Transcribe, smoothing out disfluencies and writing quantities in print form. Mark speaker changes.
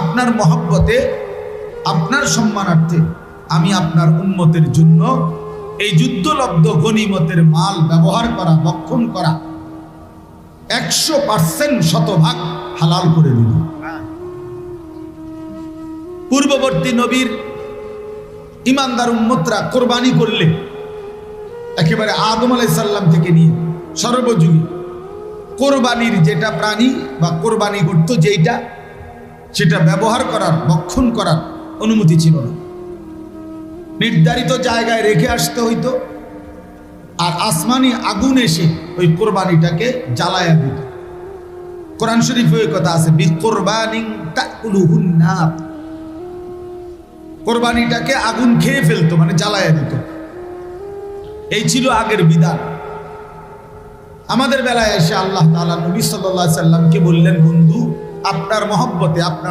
Speaker 1: আপনার মহব্বতে, আপনার সম্মানার্থে আমি আপনার উম্মতের জন্য এই যুদ্ধলব্ধ গনিমতের মাল ব্যবহার করা, ভক্ষণ করা 100% শতভাগ হালাল করে দিল। পূর্ববর্তী নবীর ইমানদার উম্মতরা কোরবানি করলে একেবারে আদম আলাইহিস সালাম থেকে নিয়ে সর্বযুগে কোরবানির যেটা প্রাণী বা কোরবানি করত যেইটা, সেটা ব্যবহার করার, ভক্ষণ করার অনুমতি ছিল না। নির্ধারিত জায়গায় রেখে আসতে হইতো, আর আসমানি আগুন এসে ওই কোরবানিটাকে জ্বালায়া দিত। কোরআন শরীফে ওই কথা আছে, বিকুরবানিন তাকুলুহুন নার, কোরবানিটাকে আগুন খেয়ে ফেলতো, মানে জ্বালায়া দিত। এই ছিল আগের বিধান। আমাদের বেলায় এসে আল্লাহ তাআলা নবী সাল্লাল্লাহু আলাইহি সাল্লামকে বললেন, বন্ধু, আপনার মহব্বতে, আপনার